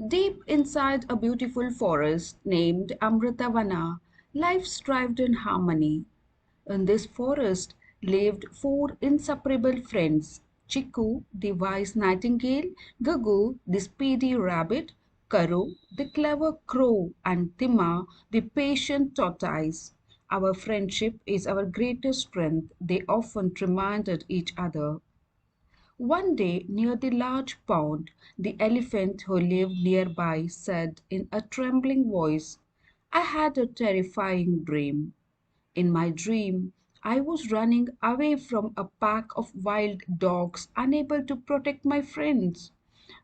Deep inside a beautiful forest named Amritavana, life thrived in harmony. In this forest lived four inseparable friends: Chiku, the wise nightingale; Gugu, the speedy rabbit; Karu, the clever crow; and Tima, the patient tortoise. Our friendship is our greatest strength, they often reminded each other. One day, near the large pond, the elephant who lived nearby said in a trembling voice, I had a terrifying dream. In my dream, I was running away from a pack of wild dogs, unable to protect my friends.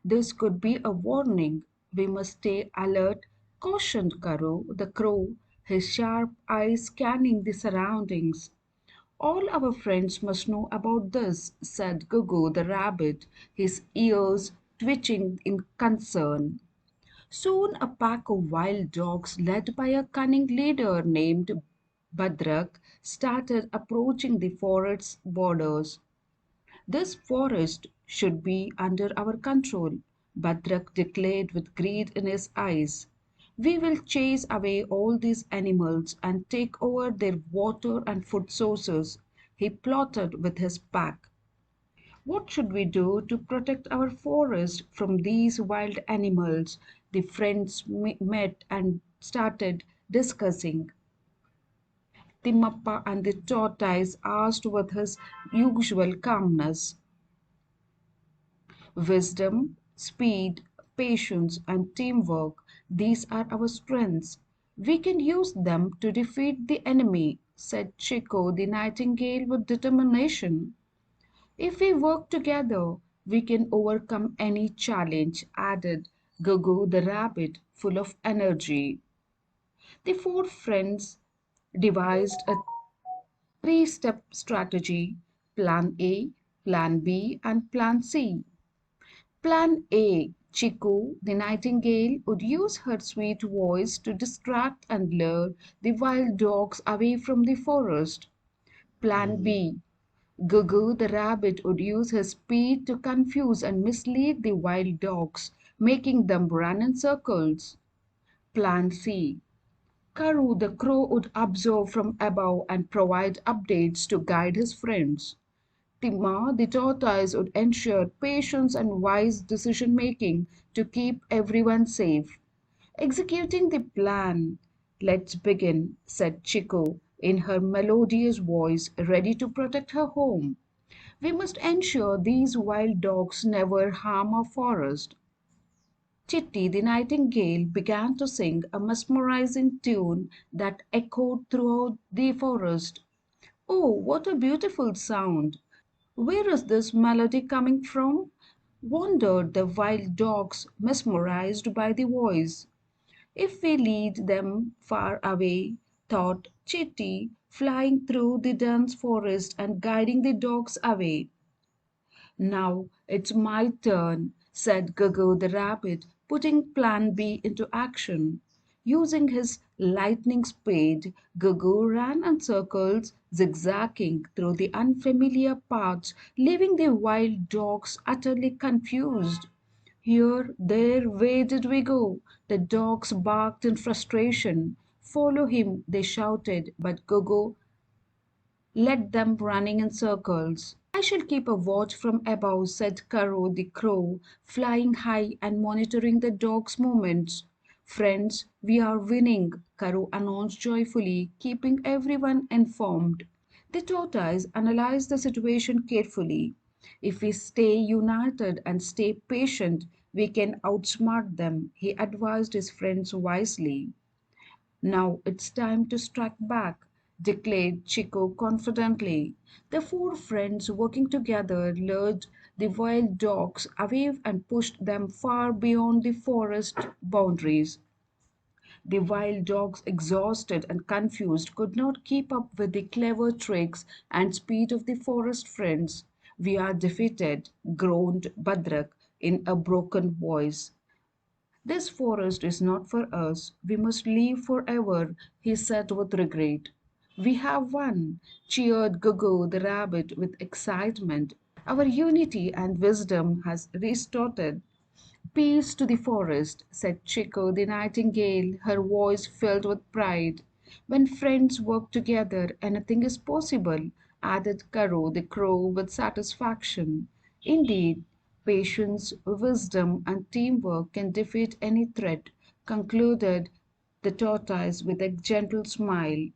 This could be a warning. We must stay alert, cautioned Karo, the crow, his sharp eyes scanning the surroundings. All our friends must know about this, said Gugu the rabbit, his ears twitching in concern. Soon a pack of wild dogs, led by a cunning leader named Badrak, started approaching the forest's borders. This forest should be under our control, Badrak declared with greed in his eyes. We will chase away all these animals and take over their water and food sources, he plotted with his pack. What should we do to protect our forest from these wild animals? The friends met and started discussing. Timmappa and the tortoise asked with his usual calmness. Wisdom, speed, patience, and teamwork, these are our strengths. We can use them to defeat the enemy, said Chico the nightingale with determination. If we work together, we can overcome any challenge, added Gugu the rabbit, full of energy. The four friends devised a three-step strategy: Plan A, Plan B, and Plan C. Plan A: Chiku, the nightingale, would use her sweet voice to distract and lure the wild dogs away from the forest. Plan B: Gugu the rabbit would use his speed to confuse and mislead the wild dogs, making them run in circles. Plan C: Karu the crow would observe from above and provide updates to guide his friends. Tima the tortoise would ensure patience and wise decision making to keep everyone safe. Executing the plan. Let's begin, said Chico in her melodious voice, ready to protect her home. We must ensure these wild dogs never harm our forest. Chitty the nightingale began to sing a mesmerizing tune that echoed throughout the forest. Oh, what a beautiful sound! Where is this melody coming from? Wondered the wild dogs, mesmerized by the voice. If we lead them far away, thought Chitty, flying through the dense forest and guiding the dogs away. Now it's my turn, said Gugu the rabbit, putting Plan B into action. Using his lightning speed, Gugu ran in circles, zigzagging through the unfamiliar paths, leaving the wild dogs utterly confused. Here, there, where did we go? The dogs barked in frustration. Follow him, they shouted, but Gugu led them running in circles. I shall keep a watch from above, said Karo the crow, flying high and monitoring the dog's movements. Friends, we are winning, Karo announced joyfully, keeping everyone informed. The tortoise analyzed the situation carefully. If we stay united and stay patient, we can outsmart them, he advised his friends wisely. Now it's time to strike back, declared Chico confidently. The four friends working together lured the wild dogs away and pushed them far beyond the forest boundaries. The wild dogs, exhausted and confused, could not keep up with the clever tricks and speed of the forest friends. We are defeated, groaned Badrak in a broken voice. This forest is not for us. We must leave forever, he said with regret. We have won, cheered Gugu the rabbit with excitement. Our unity and wisdom has restored. Peace to the forest, said Chico the nightingale, her voice filled with pride. When friends work together, anything is possible, added Karo the crow with satisfaction. Indeed, patience, wisdom, and teamwork can defeat any threat, concluded the tortoise with a gentle smile.